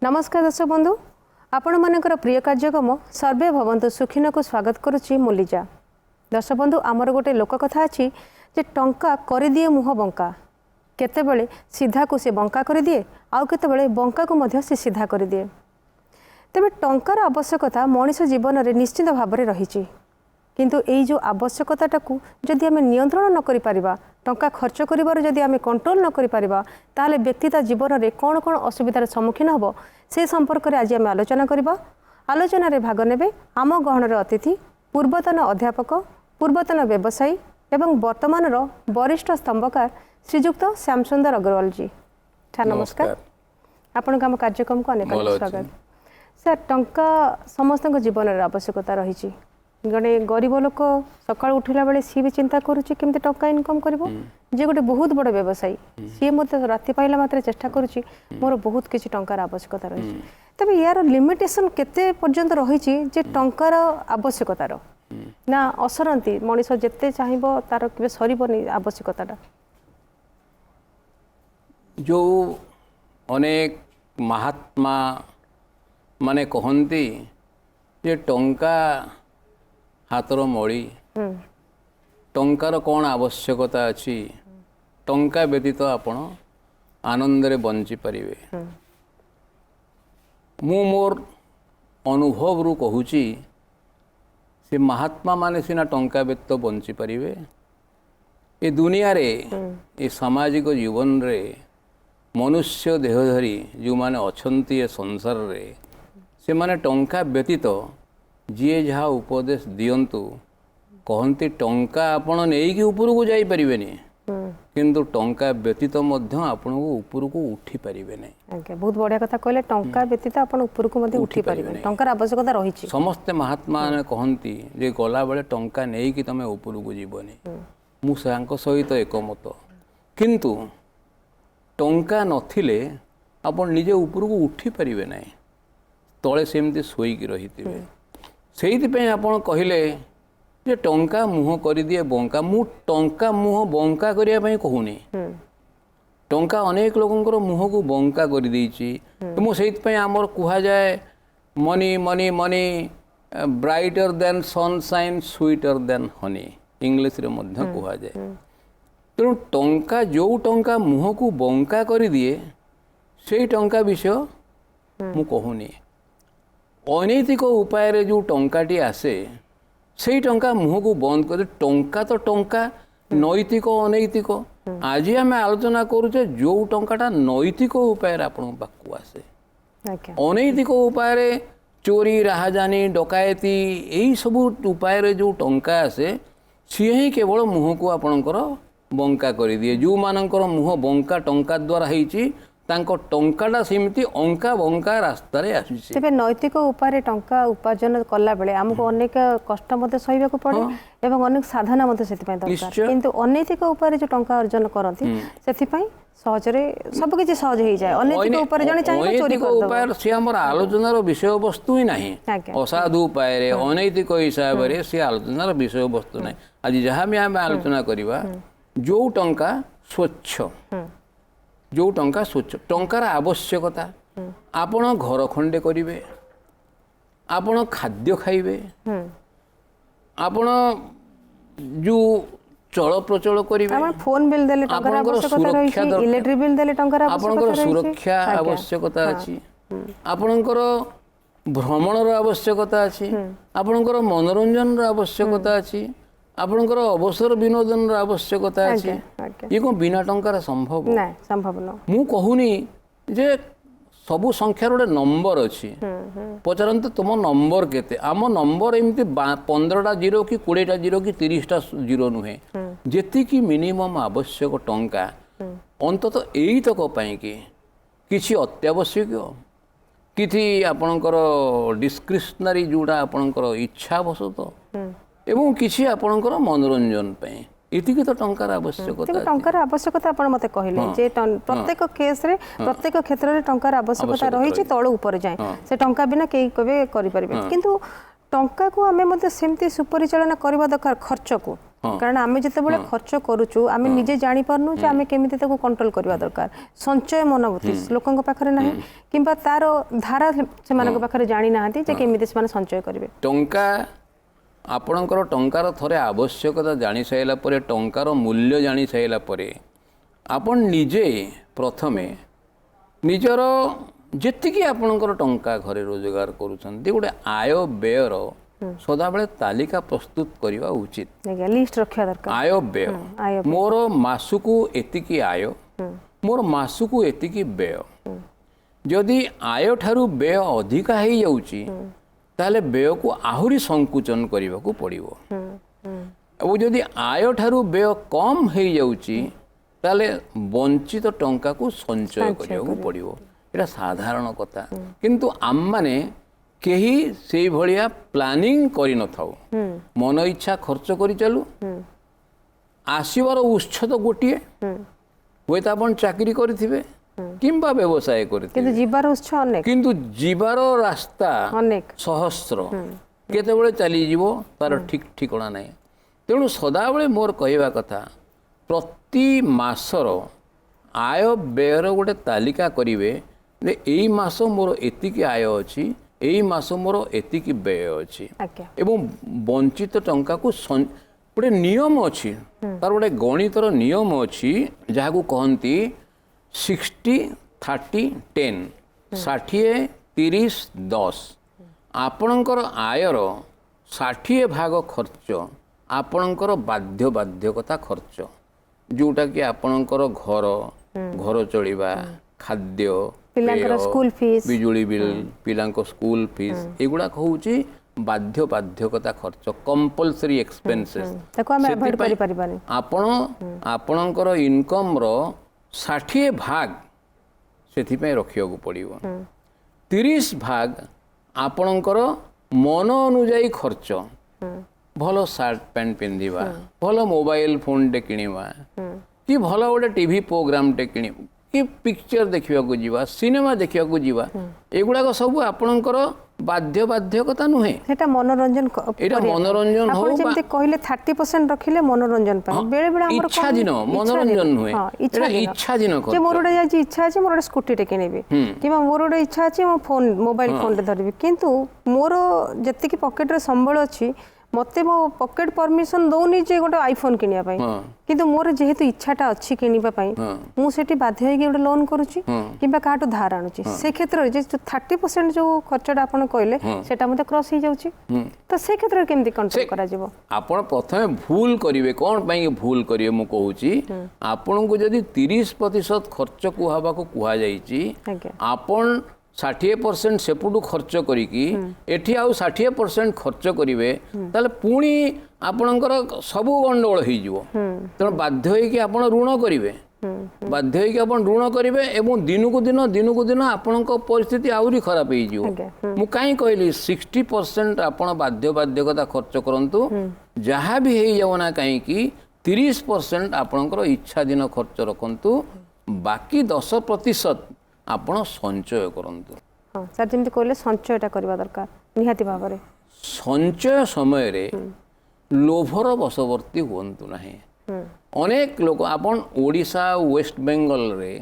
नमस्कार दर्शक बंधु, आपण मानकर प्रिय कार्यक्रम सर्वे भवंतु सुखिन को स्वागत करुच्ची मुलिजा। दर्शक बंधु, आमर गोटे लोक कथा अच्छी जे टंका कर दिए मुह बंका, केतेबेले सीधा को से बंका कर दिए, आउ केतेबेले बंका को मध्य से सीधा कर दिए। तेबे टंकार आवश्यकता मनुष्य जीवन में निश्चित भाव में रही, किंतु यही जो आवश्यकताटाकू जदि आम नियंत्रण न करि परिबा, टंका खर्च करिबार जदि आम कंट्रोल न करि परिबा, ताले व्यक्तिता जीवन में कौन कौन असुविधार सम्मुखीन हम से संपर्क में आज आम आलोचना करबा। आलोचना रे भाग नेबे आम गहनर अतिथि पूर्वतन अध्यापक, पूर्वतन व्यवसायी एवं वर्तमान वरिष्ठ स्तंभकार श्रीजुक्त श्यामसुंदर अग्रवाल जी। नमस्कार, आपण काम कार्यक्रम को अनेक स्वागत। सर, टंका समस्त जीवन में आवश्यकता रही। जड़े गरीब लोक सकाल उठला बेले सी भी चिंता करुच्ची केमती टंका इनकम करिवो, जे गोटे बहुत बड़ व्यवसायी सी मत राति पाइला मात्र चेष्टा करुच्ची मोर बहुत किसी टंकार आवश्यकता रही। तबे यार लिमिटेशन केते पर्यंत रही जे टंकार आवश्यकतार ना असरंती मनीष जेते चाहिबो तार केबे सरीबनी आवश्यकताटा। जो अनेक महात्मा माने कहती जे टंका हाथर मड़ी, टंकार कौन आवश्यकता अच्छी, टंका व्यतीत आपण आनंद रे बंची परिवे। मु मोर अनुभव रु कहूची से महात्मा माने सिना टंका व्यतीत बंची परिवे, ए दुनिया रे ए सामाजिक जीवन रे मनुष्य देहधारी जो माने अछंती ए संसार रे से माने टंका व्यतीत जी जहाँ उपदेश दियंतु कहती टंका आपण नहीं कि ऊपर को जाई परिबेनी, किंतु टंका व्यतीत मध्य आपण को ऊपर को उठी परिबे नहीं। ओके, बहुत बढ़िया कथा कहले। टंका व्यतीत आपण ऊपर को मध्य उठी परिबे, टंकार आवश्यकता रही। समस्त महात्मा ने कहती जे गला बेले टंका नहीं कि तमे ऊपर को जीवनी, मु सांको सहित एकमत। किंतु टंका नथिले आपण निजे ऊपर को उठी परिबे नहीं, तळे सेमती सोईकी रहितिबे। से आपण कहले जे टंका मुह कर दिए बंका, मु टंका मुह बंका करने कहूनी। टंका अनेक लोकंकर मुह को बंका कर देइछि। मुझे आमर कह जाए money money money brighter then sunshine sweeter than Honey, English रे मध्य कह जाए। तेणु टंका जो टंका मुह को बंका कर दिए से टंका विषय मु कहूनी। अनैतिक उपाय रे जो टंकाटी आसे से टंका मुह को बंद कर, टंका तो टंका नैतिक अनैतिक। आज आम आलोचना करुचे जो टंकाटा नैतिक उपाय आपण पाखु आसे, अनैतिक उपाय रे चोरी राहाजानी डकायती यही सब उपाय रे जो टंका आसे सी ही केवल मुह को आपणकर बंका कर दिए। जो मानकर मुह बंका टंका द्वारा होइछि तांको टंकाटा सेमती अंका बंका रास्ता रे आसी। तेबे नैतिक उपाय टंका उपार्जन कला बेले हमको अनेक कष्ट मते सहिबा को पड़े एवं अनेक साधना मते सेति पय दरकार, किंतु अनैतिक उपाय जो टंका अर्जन करंती सेति पय सहज रे सब किछि सहज हो जाय। अनैतिक उपाय जने चाहिबा चोरी कर दो, उपाय से हमर आलोचनार विषय वस्तु ही नाही। असाधु उपाय रे अनैतिक हिसाब रे से आलोचनार विषय वस्तु नाही। आज जहां भी हम आलोचना करिबा जो टंका स्वच्छ, जो टंका स्वच्छ, टंकार आवश्यकता आपण घर खंडे करिवे, आपण खाद्य खाइबे, आपण जो चल प्रचल करिवे, आपण फोन बिल देले टंकार आवश्यकता रही, इलेक्ट्रिक बिल देले टंकार आवश्यकता रही, आपनकर सुरक्षा आवश्यकता अछि, आपनकर भ्रमणर आवश्यकता अछि, आपनकर मनोरंजन आवश्यकता अछि, आपनकर अवसर विनोदन आवश्यकता अछि। ये को बिना टंकार संभव नहीं, संभव न। मु कहूनी जे सबु संख्यार गोटे नंबर अच्छी, पचारते तुम नंबर केते। आम नंबर एमती 15टा जीरो कि 20टा जीरो कि 30टा जीरो नुहे, जेतिकी मिनिमम आवश्यक टंका अंततः यही तक कि अत्यावश्यक किछि आपणकर डिस्क्रिशनरी जोड़ा आपणकर इच्छावशत एवं किछि आपणकर मनोरंजन पे इतिकी तो टंकार आवश्यकता। टंकार आवश्यकता आपण मते कहले जे प्रत्येक केस रे प्रत्येक क्षेत्र रे टंकार आवश्यकता रही छि, तळ ऊपर जाय से टंका बिना केई कबे करि परिबे। किंतु टंका को हमें मते सेमती सुपरिचालन करबा दरकार, खर्च को कारण आमे जेतेबेले खर्च करूछु आमे निजे जानि पारनु जे आमे केमिति ताको कंट्रोल करबा दरकार संचय मनोवृत्ति लोकंक पाखरे नाही किंबा तारो धारा से मानक पाखरे जानि नाहंती जे केमिति से माने संचय करिवे टंका आपणकर टंकार थरे आवश्यकता जानि साइला परे टंकार मूल्य जानि साइला परे आपण निजे प्रथमे निजर जेतिकी आपणकर टंका घरे रोजगार करूछन्ती गोटे आय व्ययर सदाबेले तालिका प्रस्तुत करवा उचित लिस्ट रखिया दरकार आय व्यय मोर मासुकू एतिकी आय मोर मासुकू एतिकी व्यय जदि आय ठारू व्यय अधिका हो जाउची ताले व्यय को आहुरी संकुचन करने को पड़ो और जदि आय ठारू व्यय कम हो जाउची ताले वंचित टंका को संचय करने को पड़ो ये साधारण कथा किंतु आम माने केही से भलिया प्लानिंग करि न थाउ मन इच्छा खर्च करि चलू आसीबार उत्स तो गोटिए हुए तो आपण चाकरी करिथिबे किंबा व्यवसाय करिथिबे किंतु जीवार उत्स अनेक किंतु जीवार रास्ता अनेक सहस्र केतेबेले चली जीवो तार ठीक ठिकणा नाही तेणु सदाबेले मोर कहवा कथा प्रति मासर आय व्ययर गोटे तालिका करिवे जे एई मास मोर एतिकी आय अछि एई मास मोर एतिकी व्यय अछि एवं वंचित टंका को गोटे नियम अछि तार गोटे गणितर नियम अछि जहाँ को कहती 60-30-10 60-30-10 आपणकर आयर 60 भाग खर्च आपणकर बाध्यकता खर्च जोटा कि आपणकर घर चलिबा खाद्य स्कूल फीस बिजुली बिल पिलांको स्कूल फीस एगुड़ा होउची बाध्यकता खर्च कंपल्सरी एक्सपेंसेस ताको हम अवॉइड करि परिबानी आपणकर इनकम रो 60 भाग सेथि पे रखियो को पड़िबो 30 भाग आपणकर मन अनुଯାयी खर्च भलो शर्ट पैंट पिंधिबा भलो मोबाइल फोन टे किनिबा कि भलो गोटे टीवी प्रोग्राम टे किनिबा कि पिक्चर देखा जीवा सिनेमा देखा जीवा एगुड़ा सब आपणकर बाध्यकता नुहे मनोरंजन मनोरंजन हो कहले 30% रखिले मनोरंजन बेले बेले इच्छा दिन मनोरंजन नुहे इच्छा दिन जे मोर गोटे इच्छा अछि मोर स्कूटी टे किनेबी किबा मोर गोटे इच्छा अछि मो फोन मोबाइल फोन टे धरबी किंतु मोर जति की पॉकेट रे संबल अछि मते मो पॉकेट परमिशन दौनी जे गोटे आईफोन किनिया पई किंतु मोर जेहेतु इच्छाटा अच्छी किनिबा पई मु सेठी बाध्य होई गोटे लोन करूची किबा काटो धार आनुची से क्षेत्र रे जे 30% जो खर्चटा आपण कहले सेटा मते क्रॉस ही जाउची तो से क्षेत्र रे केमती कंट्रोल करा जिवो आपण प्रथमे भूल करिवे कोन पई भूल करिवे मु कहूची आपण को जदी 30% खर्च को हबा को कुहा जाईची आपण 60% सेपुटू खर्च करिकी एठी आउ 60% खर्च करिवे ताले पुणी आपणकर सबु गंडोल होई जिवो त बाध्य होई कि आपण ऋण करिवे बाध्य होई कि आपण ऋण करिवे एवं दिनकु दिन आपणक परिस्थिति आउरी खराब होई जिवो मु काई कहली 60% आपण बाध्यकता खर्च करंतु जहाँ भी हेई जावना काई कि 30% आपणकर इच्छा दिन खर्च रखंतु बाकी 10% आपण संचय करंतु सर जेमति कहले संचयटा करबा दरकार निहाती भाबरे संचय समय रे लोभर बशवर्ती होंतु नाही अनेक लोक आपण ओडिशा वेस्ट बेंगल रे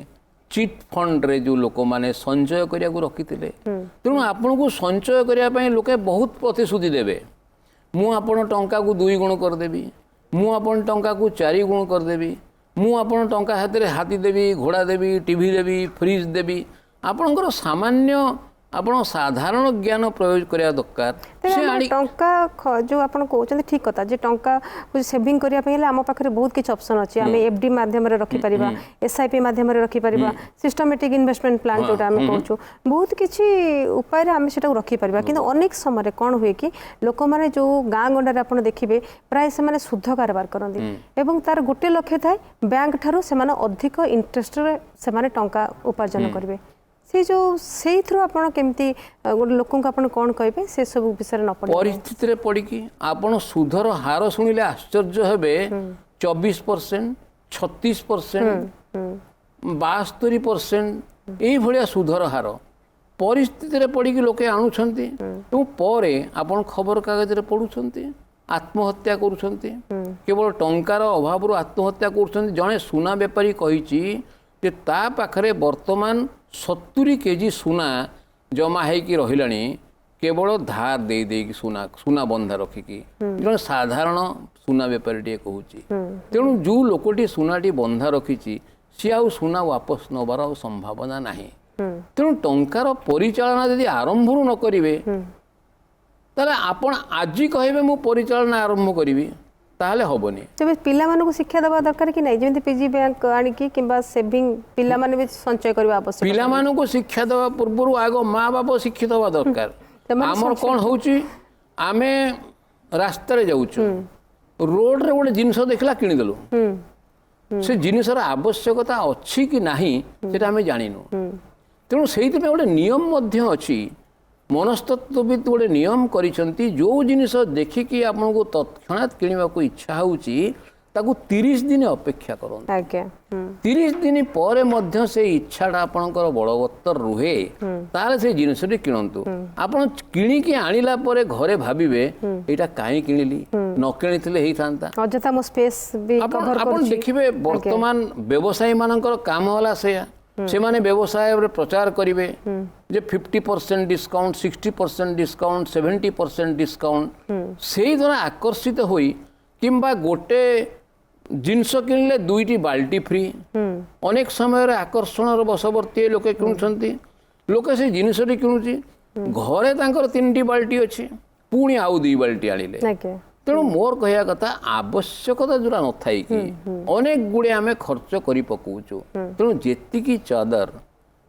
चिट फंड रे जो लोक माने संचय करिया को रखिथिले तेणु आपण को संचय करिया पई लोके बहुत प्रतिश्रुति देबे मु आपण टंका को 2 गुण कर देबी मु आपण टंका को 4 गुण कर देबी मु आपण टंका हाथे हाथी देबी घोड़ा देबी टीवी देबी फ्रिज देबी आपणकर सामान्य आपण साधारण ज्ञान प्रयोग करिया दरकार से आनी टंका जो आपण कहउछन ठीक कथा जे टंका सेविंग करिया पहिले हम पाखरे बहुत किछ ऑप्शन अछि हम एफडी माध्यम रे रखि परिबा एसआईपी माध्यम रे रखि परिबा सिस्टमैटिक इन्वेस्टमेंट प्लान जोटा हम कहउछु बहुत किछ उपाय रे हम सेटा रखि परिबा किंतु अनेक समय कोन हुए कि लोक माने जो गां गंडा आपण देखिबे प्राय से माने शुद्ध कारोबार करंदी एवं तार गोटे लक्ष्य थाए बैंक थारू से माने अधिक इंटरेस्ट रे से माने टंका उपार्जन करबे से जो से थ्रू आपण केमती गोटे लोकन को आपण कोन कहबे से सब विषय न पड़ी परिस्थिति रे पड़ी कि आपण सुधर हार सुनिले आश्चर्य हेबे 24% 36% 72% एई भलिया सुधर हार परिस्थिति रे पड़ी कि लोके आणुछंती तो परे आपण खबर कागज रे पढुछंती आत्महत्या करुछंती केवल टंकार अभाव आत्महत्या करुछंती जड़े सुना बेपारी कहिछि जे ता पाखरे वर्तमान 70 केजी सुना जमा होगी रहिलानी केवल धार दे देकी सुना सुना बंधा रखिकी जड़े साधारण सुना बेपारी टे कहूँ तेणु जो लोकटी सुनाटी बंधा रखिछि सी आउ सुना वापस नबार संभावना नहीं तेणु टंकार परिचालना यदि आरंभ न करिवे ताले आपण आज कहबे मु परिचालना आरंभ करिवि ताले होबनी तबे पिला मानको शिक्षा देबा दरकार कि नै जेमति पीजी बैंक आनी कि किबा सेविंग पिला माने भी संचय करबा आवश्यक पिला मानको शिक्षा देबा पूर्व आगो माँ बाप शिक्षित होबा दरकार आमर कोन होउची आमे रास्ता रे जाउछु रोड रे गोटे जिनिस देखला किनि देलु से जिनिसर आवश्यकता अछि कि नाही सेटा हमें जानिनु तेणु सेहित पे गोटे नियम मध्य अछि मनस्तत्वविद गोटे नियम करिसंती जो जिनिस देखिकी आपनको तत्क्षणात किनिबा को इच्छा होउची ताकू 30 दिन अपेक्षा करन आज्ञा 30 दिन पर मध्य से इच्छाटा आपणकर बलवत्तर रुहे ताले से जिनिसटी किणंतु आपण किणिकी आनिला परे घरे भाबिबे एटा काई किनिली न किनिथिले हेई थांता अजता मो स्पेस भी कवर आपण देखिबे वर्तमान व्यवसायी मानकर काम होला सेया से माने व्यवसाय रे प्रचार करिवे जे 50% डिस्काउंट 60% डिस्काउंट 70% डिस्काउंट सेही द्वारा आकर्षित होई किंबा गोटे जिनस किनले दुईटी बाल्टी फ्री अनेक समय आकर्षण बशवर्ती लोके किणुछंती लोके से जिनसटी किणुची घरे तांकर 3टी बाल्टी अछि पुणी आउ 2 बाल्टी आनिले तेणु मोर कहया कथा आवश्यकता जोरा न थाई कि अनेक गुड़े आमे खर्च करि पकौछु तेणु जेतिकी चादर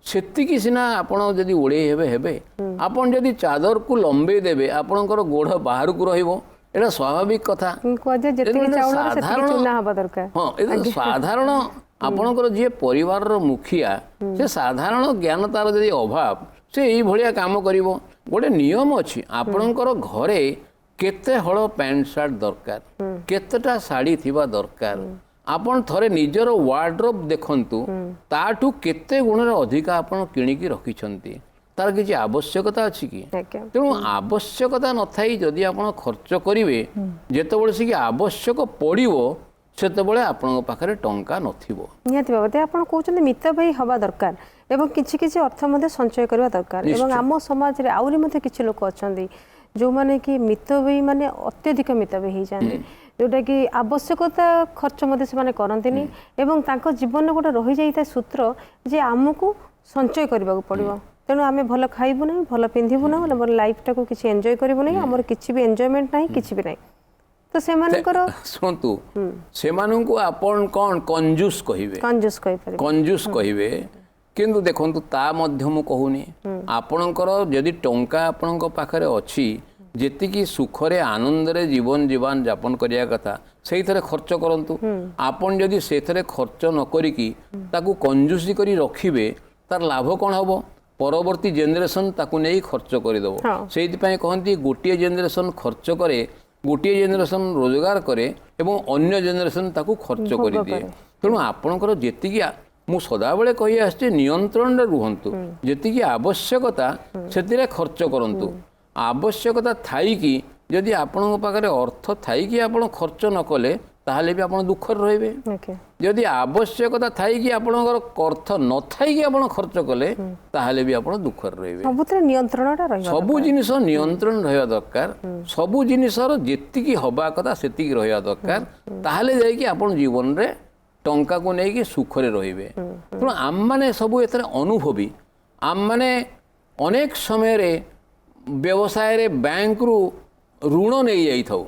सेतिकी सिना आपण जदि ओळे हेबे हेबे आपण जदि चादर को लंबे देबे आपणकर गोड़ बाहर को रहिबो एटा स्वाभाविक कथा साधारण आपणकर जे परिवार रो मुखिया से साधारण ज्ञान तार जदि अभाव से एई भलिया काम करिवो गोटे नियम अछि आपणकर घरे केते हळ पैंट शर्ट दरकार केतेटा साड़ी थिबा दरकार आपण थरे निजर वार्डरोब देखंतु ताठू केते गुणर अधिक आपण किणिकी रखिछंती तार किछि आवश्यकता अछि कि तेणु आवश्यकता न थाई जदि आपण खर्च करिवे जेतेबेले से कि आवश्यक पड़िवो सेतेबेले आपण पाखरे टंका नथिबो नियति बाबते आपण कहउछन मित्र भाई हवा दरकार एवं किछि किछि अर्थ मध्ये संचय करबा दरकार एवं आम समाज रे आउरी मध्ये किछि लोक अछंदी जो माने कि मितव्ययी माने अत्यधिक मितव्ययी जाने जोटा कि आवश्यकता खर्च मध्य से माने करंतिनी एवं तांको जीवन गोटे रही जाइता सूत्र जे आमको संचय करबा पड़िबो तेणु आमे भल खाइबु नै भल पिंधिबु नै हमर लाइफ टाको किछि एन्जॉय करिबु नै हमर किछि भी एन्जॉयमेंट नै किछि भी नै तो से मानकर सुनतु से माननको आपण कोन कंजूस कहिबे कंजूस कहिबे किंतु देखंतु ता मध्य मु कहूनी आपणकर यदि टंका आपणक पाखरे अछि जेतिकी सुखरे आनंदरे जीवन जीवन यापन करिया कथा सेही थरे खर्च करंतु आपण यदि सेथरे खर्च न करिकी ताकू कंजूसी करी रखिबे तार लाभ कोन हबो परवर्ती जनरेशन ताकू नै खर्च करि दबो सेहि पय कहंती गोटिए जनरेशन खर्च करे गोटिए जनरेशन रोजगार करे एवं अन्य जनरेशन ताकू खर्च करि दिए तेणु आपणकर जेतिकी मु सदाबले कहि आछे नियंत्रण रे रुहंतु जेतिकी आवश्यकता सेतिरे खर्च करंतु आवश्यकता थाई कि यदि आपन पाखरे अर्थ थाई कि आपण खर्च न कले ताहले भी आपण दुख रहिबे यदि आवश्यकता थाई कि आपणकर अर्थ न थाई कि आपण खर्च कले ताहले भी आपण दुख रहिबे सबुतरे नियंत्रणटा रहिबा सबु जिनिस नियंत्रण रहिबा दरकार सबु जिनिसर जेतिकी हबा कथा सेतिकी रहिबा दरकार ताहले जाय कि आपण जीवन रे टंका को नहीं कि सुखरे रहिबे तेणु आम माने सबु एथरे अनुभवी आम माने अनेक समय रे व्यवसाय रे बैंक रु ऋण नहीं जाई थाउ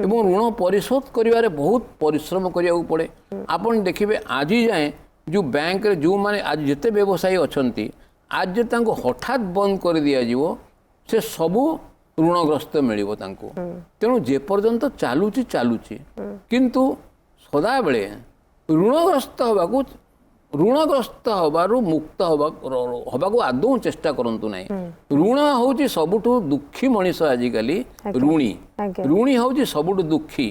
एवं ऋण परिशोध करिवारे बहुत परिश्रम करिया पड़े आपण देखिबे आज जाए जो बैंक रे जो माने आज जते व्यवसायी अछंती आज जे तांको हठात बंद कर दिया जीवो से सबु ऋणग्रस्त मिलिबो तांको तेणु जे पर्यंत चालुची किंतु सदा बेले ऋणग्रस्त होबाकू ऋणग्रस्त हबारु मुक्त हबाकू आदौ चेष्टा करंतु नाही ऋण होउची सबुठु दुखी मनीष आजिकाली ऋणी आज्ञा ऋणी होउची सबुठु दुखी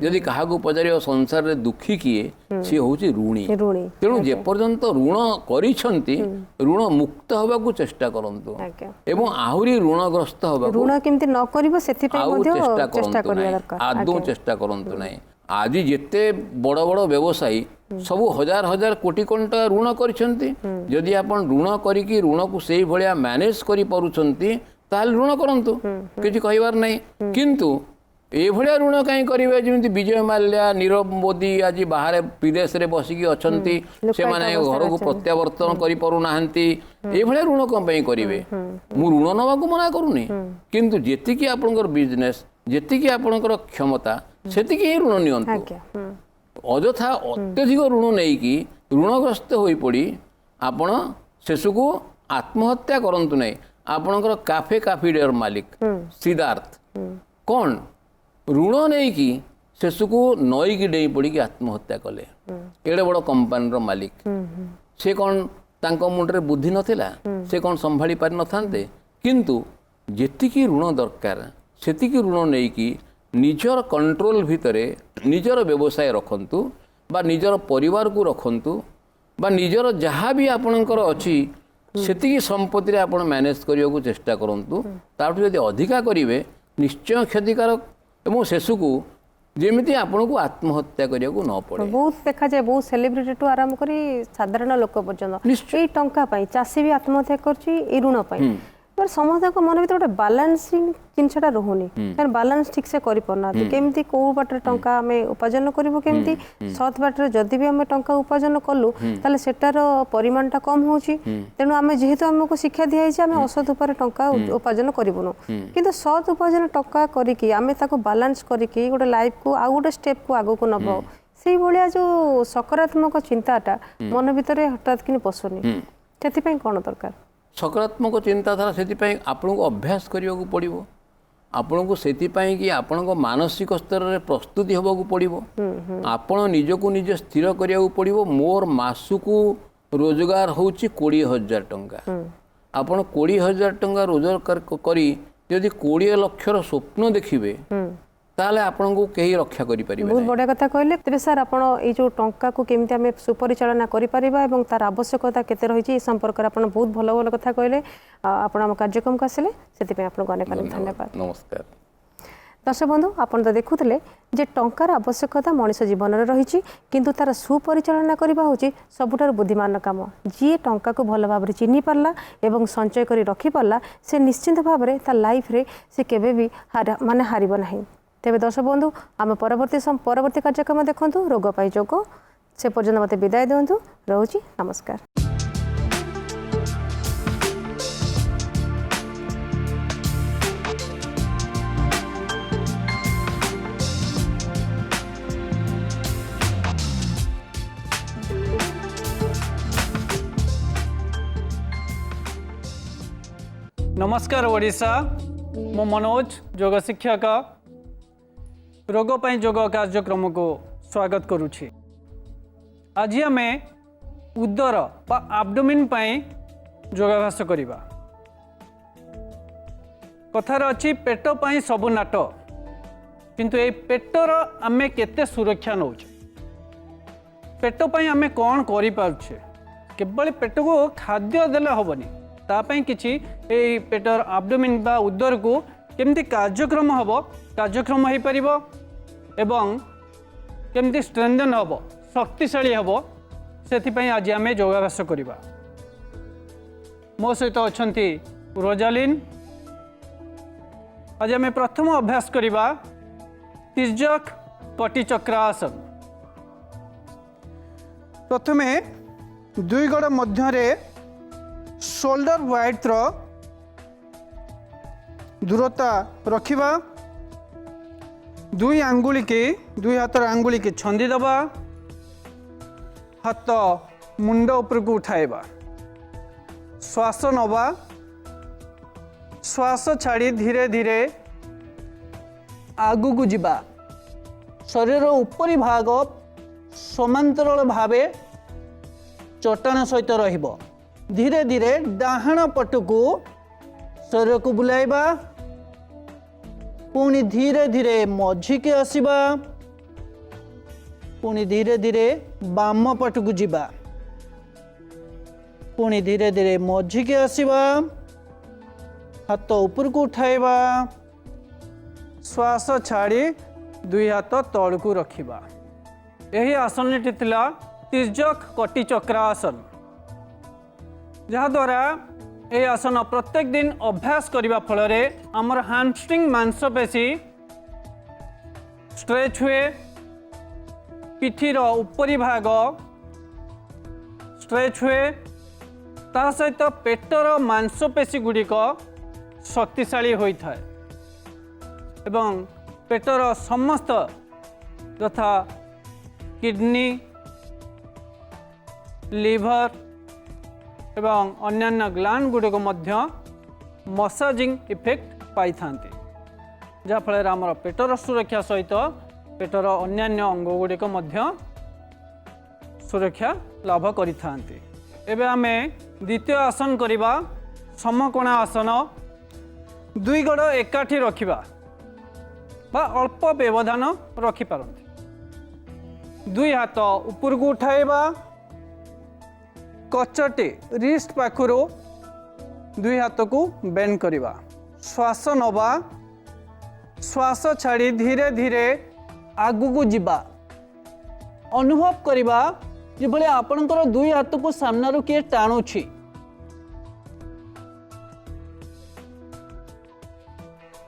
यदि काहाकू पचारियो संसार रे दुखी किए सी होउची ऋणी ऋणी तेणु जे पर्यंत ऋण करिसंती ऋण मुक्त हबाकू चेष्टा करंतु आज्ञा एवं आहुरी ऋणग्रस्त हबाकू ऋण केमती न करिवो सेति पई आउ मध्ये चेष्टा चेष्टा करंतु करिया नाही दरकार आदौ चेष्टा करंतु नाही आज जेते बड़ बड़ व्यवसायी सब हजार हजार कोटी टଙ୍କା ऋण करिसंती यदि आपण ऋण करिकी ऋण को सेही भलिया मैनेज करि परुछंती ताल ऋण करंतु किछि कहिबार नाही किंतु ए भलिया ऋण काई करिवे जेमिति विजय माल्या नीरव मोदी आज बाहर विदेश रे बसिकी अछंती से माने घर को प्रत्यावर्तन करि परु नाहंती ए भलिया ऋण कोन पई करिवे मु ऋण नवा को मना करूनी किंतु जेतिकी आपनकर बिजनेस जेतिकी आपनकर क्षमता सेतिकी ही ऋण नियंतु आज्ञा अजथा अत्यधिक ऋण नहीं कि ऋणग्रस्त हो पड़ी आपण शेषु को आत्महत्या करंतु नहीं आपणकर काफे काफी डेर मालिक सिद्धार्थ कौन ऋण नहीं कि शेषु को नई की डेई पड़ी कि आत्महत्या कले एडे बड़ कंपनी रो मालिक से कौन तांको मुंडरे बुद्धि नथिला से कौन संभाली पारि नथांते किंतु जेतिकी ऋण दरकार सेतिकी ऋण नहीं कि निजर कंट्रोल भितरे निजर व्यवसाय रखंतु बा निजर परिवार को रखंतु बा निजर जहाँ भी आपणकर अच्छी सेतिकी संपत्ति रे आपण मैनेज करियो को चेष्टा करंतु ताठु यदि अधिका करिवे निश्चय क्षतिकारक एवं शेषु को जेमिति आपण को आत्महत्या करिया को न पड़े बहुत देखा जाए बहुत सेलिब्रिटी टू आरंभ करी साधारण लोक पर्यंत निश्चय। एई टंका पाई चासी भी आत्महत्या करची ए ऋण पाई पर समस्त मन भीतर गोटे बालांसिंग जिनसटा रहूनी कारण बालांस ठीक से करि परना केमती को बाटर टंका हमें उपार्जन करबो केमती सत बाटर जदि भी हमें टंका उपार्जन कलु ताले सेटार परिमाणटा कम होची तेनु हमें जेहेतु हमको शिक्षा दिया है हमें असत ऊपर टंका उपार्जन करबुनु किंतु सत उपार्जन टंका करिकी हमें ताको बालांस करिकी गोटे लाइफ को आ गोटे स्टेप को आगो को नबो सेही भलिया जो सकारात्मक चिंताटा मन भीतर हठात किनी पसुनी सेति पई कोन दरकार सकारात्मक चिंताधारा से आपन को अभ्यास करने को पड़ो आपण को से कि आपण को मानसिक स्तर में प्रस्तुति होगा पड़ो आपण निजको निज स्थिर करिया पड़ो मोर मासकू रोजगार होची 20,000 टंका आपण 20,000 टंका रोजगार करी यदि 20 लक्षर स्वप्न देखिए ताले आपण को कहीं रक्षा करि परिबे बहुत बड़ा कथा कहले तेबे सर आपण ए जो टंका को केमती हमें सुपरिचालना करि परिबा एवं तार आवश्यकता केते रहिछि ए संपर्क आपण बहुत भलो भलो कथा कहले आपण हम कार्यक्रम को आसिले सेति पे आपण को अनेक अनेक धन्यवाद नमस्कार दर्शक बंधु आपण तो देखुथिले जे टंकार आवश्यकता मनुष्य जीवन में रही किंतु तार सुपरिचालना करबा होची सबुठार बुद्धिमान काम जी टंका को भल भाव चिन्ह पारला एवं संचय करी रखी पारला से निश्चिंत भाव में तार लाइफ रे से केबे भी माने हारिबो नाही तेबे दर्शक बंधु आम परवर्ती कार्यक्रम देखु रोग पाई जोग से पर्यंत मते विदाय दिंतु रोची नमस्कार। नमस्कार ओडिशा मो मनोज योग शिक्षक रोग पाई योग कार्यक्रम को स्वागत करुछि। आज आम उदर बा आब्डोमिन पाई योगाभ्यास करिबा। कथार अच्छी पेट पाई सबु नाट किंतु ए पेटर आमे केते सुरक्षा नौचे पेट पाई आमे कौन करि पारुछे केवल पेट को खाद्य देले हबनी तापाई किछि ए पेटर आब्डोमिन बा उदर को केमती कार्यक्रम हबो कार्यक्रम हो पारिबो एवं केमती स्ट्रेंथन हबो शक्तिशाली हबो सेथिपाई आज आमे योगाभ्यास करिबा। मो सहित अछंती रोजालिन। आज आमे प्रथम अभ्यास करिबा तिर्यक कटिचक्रासन। प्रथमे दुई गोड़ मध्य शोल्डर वाइड दूरता रखिबा दुई आंगुली की दुई हाथर आंगुली की छंदी दबा हाथ मुंड ऊपर को उठाइबा श्वास नवा श्वास छाड़ी धीरे धीरे आगु को जिबा शरीर ऊपरी भाग समांतराल भावे चट्टान सहित रहिबो। धीरे धीरे डाहाण पटकू शरीर को बुलाइबा, पुणी धीरे धीरे मझिके आसिबा, पुणी धीरे धीरे बाम पटकू जिबा, पुणी धीरे धीरे मझिके आसिबा, हाथ ऊपर को उठाइबा, श्वास छाड़ी दुई हाथ तलकू रखिबा। यही आसनटी थिला तिर्यक कटी चक्रासन, जहाद्वारा ये आसन प्रत्येक दिन अभ्यास करने फल आमर हैमस्ट्रिंग मांसपेशी स्ट्रेच हुए, पिठीर उपरी भाग स्ट्रेच हुए, ता सहित पेटर मांसपेशी गुड़िक शक्तिशाली होता है एवं पेटर समस्त तथा किडनी, लिवर एवं अन्यान्य ग्लैंड गुड़िक मसाजिंग इफेक्ट पाई थांती, जहाँफल आमर पेटर सुरक्षा सहित पेटर अन्यान्य अंग गुड़िक सुरक्षा लाभ करि थांती। एबे आमे द्वितीय आसन करिबा समकोणा आसन। दुई गोड़ एकाठी रखिबा बा अल्प व्यवधान रखि पारंती। दुई हाथ ऊपर को उठाइबा, कचटी रिस्ट पाखुरो दुई हाथ को बेंड करिबा, श्वास नबा, श्वास छाड़ी धीरे धीरे आगु को जिबा। अनुभव करिबा जेबले आपनकर दुई हाथ को सामना रो किए टाणुछि।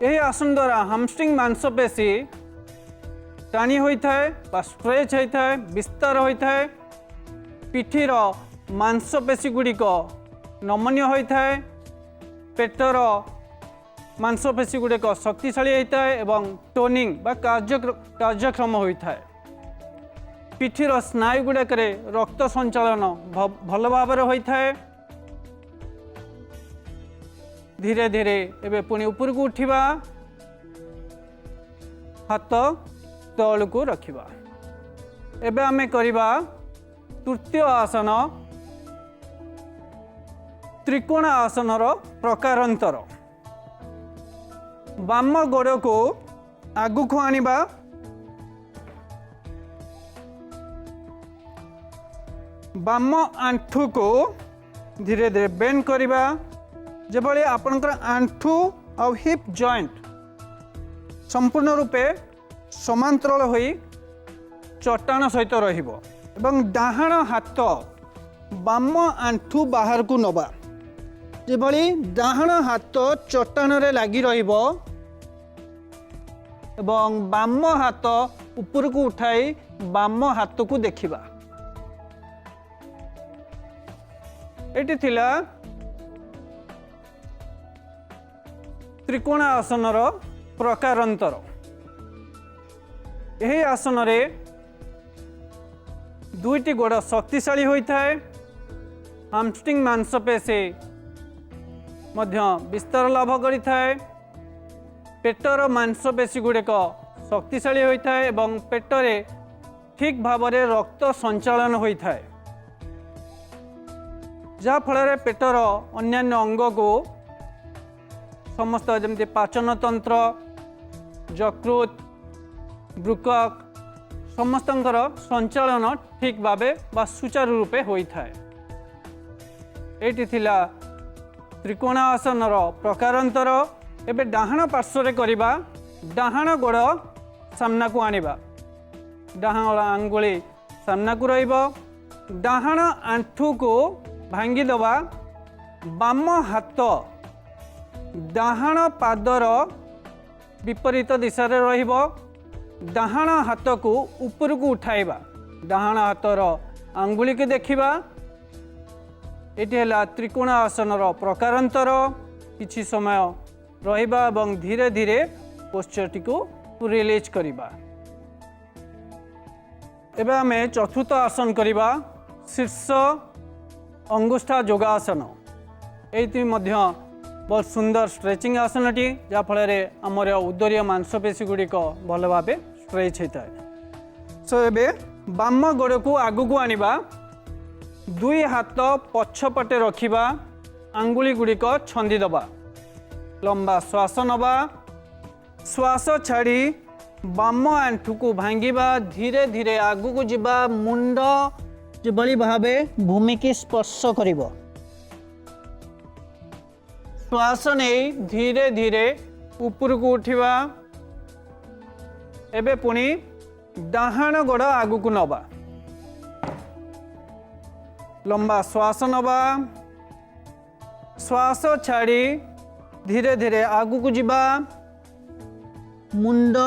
यही आसन द्वारा हैमस्ट्रिंग मांसपेशी टाणी होता है बा स्ट्रेच होता है, विस्तार होता है। पिठीर मांसपेशी गुड़िक नमनीय होता है, पेटर मांसपेशी गुड़िक शक्तिशाली होता है एवं टोनिंग बा कार्यक्षम होता है। पिठीर स्नायु गुड़ाक रक्त संचालन भल भाव होता है। धीरे धीरे एबे पुणी ऊपर को उठिबा, हाथ तल को रखिबा। एबे आमे करिबा तृतीय आसन, त्रिकोण आसनर प्रकारांतर। बाम गोड़ को आगु को आनिबा, बाम आंठू को धीरे धीरे बेंड करिबा, जेबले आपनकर आंठू और हिप जॉइंट संपूर्ण रूपे समांतराल होई चट्टान सहित रहिबो एवं डाहाण हाथ बाम आंठू बाहर को नबा, जेबले डाहाण हाथ चट्टान रे लागी रहिबो एवं बाम हाथ ऊपर को उठाई बाम हाथ को देखिबा। एटी थिला त्रिकोण आसनर प्रकारांतर। यही आसन रे दुईटी गोड़ शक्तिशाली होता है, हैमस्ट्रिंग मांसपेशी मध्य विस्तार लाभ करता है, पेटर मांसपेशी गुड़िक शक्तिशाली होता है एवं पेटरे ठीक भाव में रक्त संचालन होता है, जहाँ फल पेटर अन्यान्य अंग को समस्त जमती पाचन तंत्र, यकृत, वृकक समस्तंकर संचालन ठीक भावे बा सुचारू रूपे होता है। एटी थिला त्रिकोण आसनर प्रकारांतर। एबे डाहाण पार्श्व करिबा, डाहाण गोड़ सामना को आनिबा, डाहाण आंगुली सामना को रहिबो, डाहाण आंठू को भांगी दबा, बाम हाथ डाहाण पादर विपरीत दिशा रे रहिबो, डाहाण हाथ को ऊपर को उठाइबा, डाहाण हाथर आंगुली के देखिबा। एटी हैला त्रिकोण आसनर प्रकारांतर। किछि समय रहिबा एवं धीरे धीरे पोस्चरटी को रिलीज करिबा। एबे आमे चतुर्थ आसन करिबा शीर्ष अंगुष्ठा योगासन। एति मध्य बहुत सुंदर स्ट्रेचिंग आसनटी, जहाँ फल आमर उदरीय मांसपेशी गुड़िक भल भाव स्ट्रेच होता है। सो एबे बाम गोड़ को आगु को आनिबा, दुई हाथ पछपटे रखिबा आंगुली गुड़िक छंदी दबा लंबा श्वास नवा श्वास छाड़ी बाम आंठू को भांगिबा धीरे धीरे आगु को जिबा मुंड जेभली भावे भूमि की स्पर्श करिवो श्वास नहीं धीरे धीरे ऊपर को उठिबा एबे पुणी डाहाण गोड़ आगु को नवा लंबा श्वास नवा श्वास छाड़ी धीरे धीरे आगु को जिबा मुंड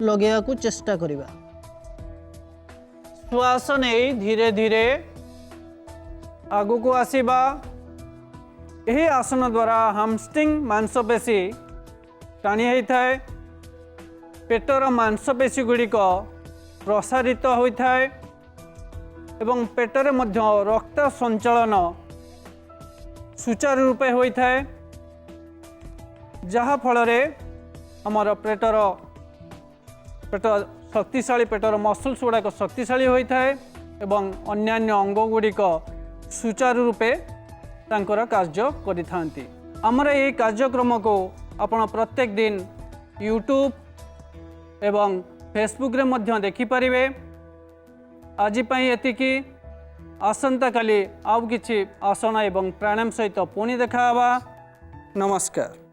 लगेया को चेष्टा करिबा श्वास नहीं धीरे धीरे आगु को आसीबा यही आसन द्वारा हामस्ट्रिंग मांसपेशी टाणी होता है पेटर मांसपेशी गुड़िक प्रसारित होता है एवं पेटरे मध्य रक्त संचालन सुचारू रूपे होता है जहा फल आमर पेटर शक्तिशाली पेटर मसल्स गुड़ाक शक्तिशाली होता है एवं अन्यान्य अंग गुड़िक सुचारू रूपे तांकर कार्य करिथांती। आमर ये कार्यक्रम को आपण प्रत्येक दिन यूट्यूब एवं फेसबुक रे मध्य देखि परिबे। आज पई एतिकी आसंता काली आउ किछि आसन एवं प्राणायाम सहित पुणी देखा नमस्कार।